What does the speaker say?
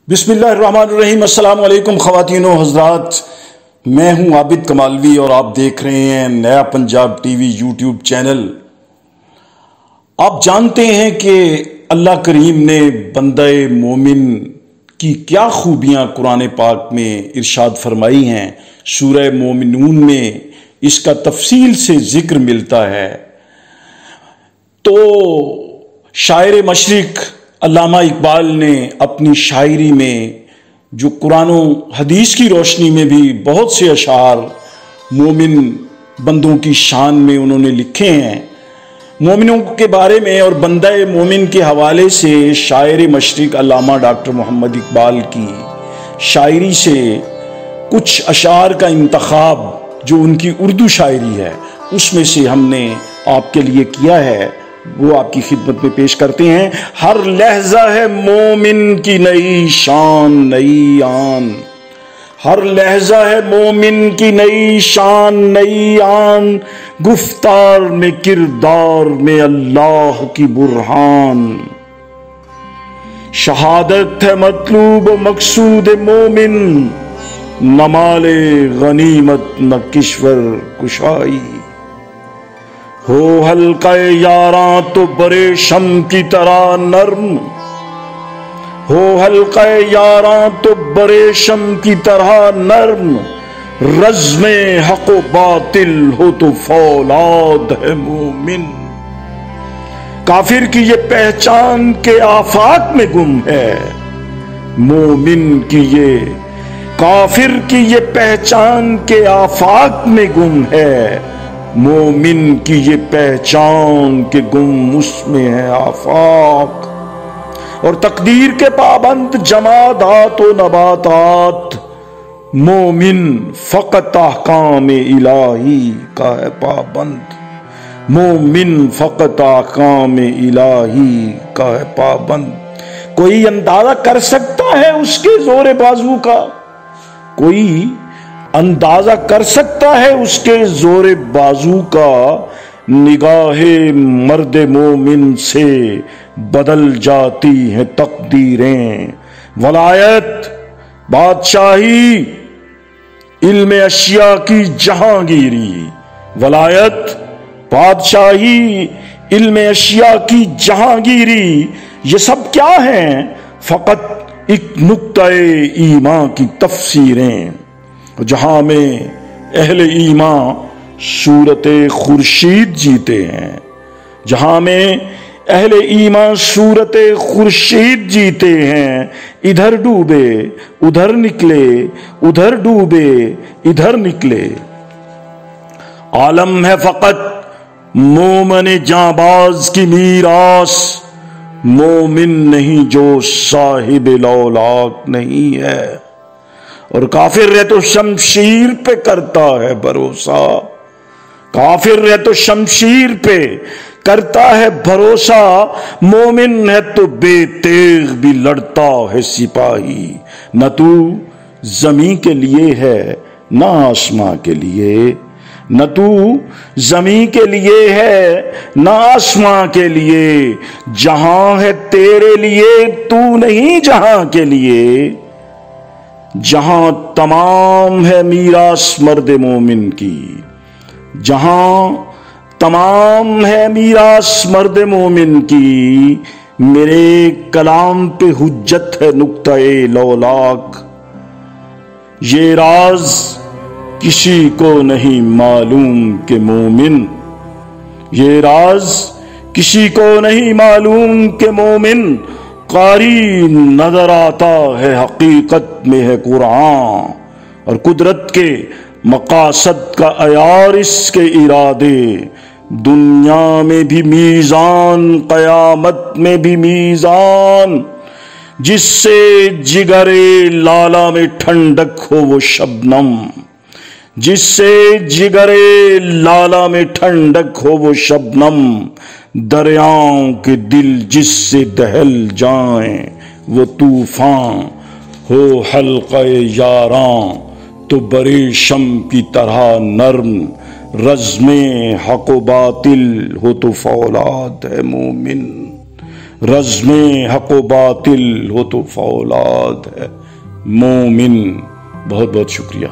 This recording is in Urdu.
بسم اللہ الرحمن الرحیم۔ السلام علیکم خواتین و حضرات، میں ہوں عابد کمالوی اور آپ دیکھ رہے ہیں نیا Punjab T V YouTube channel. آپ جانتے ہیں کہ اللہ کریم نے بندہ مومن کی کیا خوبیاں قرآن پاک میں ارشاد فرمائی ہیں۔ سورہ مومنون میں اس کا تفصیل سے ذکر ملتا ہے۔ تو شاعر مشرق علامہ اقبال نے اپنی شاعری میں جو قرآن و حدیث کی روشنی میں بھی بہت سے اشعار مومن بندوں کی شان میں انہوں نے لکھے ہیں۔ مومنوں کے بارے میں اور بندہ مومن کے حوالے سے شاعر مشرق علامہ ڈاکٹر محمد اقبال کی شاعری سے کچھ اشعار کا انتخاب جو ان کی اردو شاعری ہے اس میں سے ہم نے آپ کے لیے کیا ہے، وہ آپ کی خدمت میں پیش کرتے ہیں۔ ہر لہجہ ہے مومن کی نئی شان نئی آن، ہر لہجہ ہے مومن کی نئی شان نئی آن، گفتار میں کردار میں اللہ کی برہان، شہادت ہے مطلوب و مقصود مومن، نہ مال غنیمت نہ کشور کشائی، ہو حلقہ یاراں تو برے شم کی طرح نرم، ہو حلقہ یاراں تو برے شم کی طرح نرم، رزم حق و باطل ہو تو فولاد ہے مومن، کافر کی یہ پہچان کے آفاق میں گم ہے، مومن کی یہ کافر کی یہ پہچان کے آفاق میں گم ہے، مومن کی یہ پہچان کے گم اس میں ہے آفاق، اور تقدیر کے پابند جمادات و نباتات، مومن فقط احکام الہی کا ہے پابند، مومن فقط احکام الہی کا ہے پابند۔ کوئی اندازہ کر سکتا ہے اس کے زور بازو کا، کوئی اندازہ کر سکتا ہے اس کے زور بازو کا، نگاہ مرد مومن سے بدل جاتی ہیں تقدیریں، ولایت بادشاہی علم اشیاء کی جہانگیری، ولایت بادشاہی علم اشیاء کی جہانگیری، یہ سب کیا ہیں؟ فقط ایک نقطہ ایمان کی تفسیریں، جہاں میں اہل ایمان صورت خورشید جیتے ہیں، جہاں میں اہل ایمان صورت خورشید جیتے ہیں، ادھر ڈوبے ادھر نکلے ادھر ڈوبے ادھر نکلے، عالم ہے فقط مومن جانباز کی میراث، مومن نہیں جو صاحب لولاک نہیں ہے، اور کافر ہے تو شمشیر پہ کرتا ہے بھروسہ، کافر ہے تو شمشیر پہ کرتا ہے بھروسہ، مومن ہے تو بے تیغ بھی لڑتا ہے سپاہی، نہ تو زمین کے لیے ہے نہ آسماں کے لیے، نہ تو زمین کے لیے ہے نہ آسماں کے لیے، جہاں ہے تیرے لیے تو نہیں جہاں کے لیے، جہاں تمام ہے میراث مرد مومن کی، جہاں تمام ہے میراث مرد مومن کی، میرے کلام پہ حجت ہے نقطہ لولاک، یہ راز کسی کو نہیں معلوم کہ مومن، یہ راز کسی کو نہیں معلوم کہ مومن، قاری نظر آتا ہے حقیقت میں ہے قرآن، اور قدرت کے مقاصد کا عیار اس کے ارادے، دنیا میں بھی میزان قیامت میں بھی میزان، جس سے جگر لالا میں ٹھنڈک ہو وہ شبنم، جس سے جگر لالا میں ٹھنڈک ہو وہ شبنم، دریاؤں کے دل جس سے دہل جائیں وہ طوفان، ہو حلقہ یاراں تو برے شم کی طرح نرم، رزم حق و باطل ہو تو فولاد ہے مومن، رزم حق و باطل ہو تو فولاد ہے مومن۔ بہت بہت شکریہ۔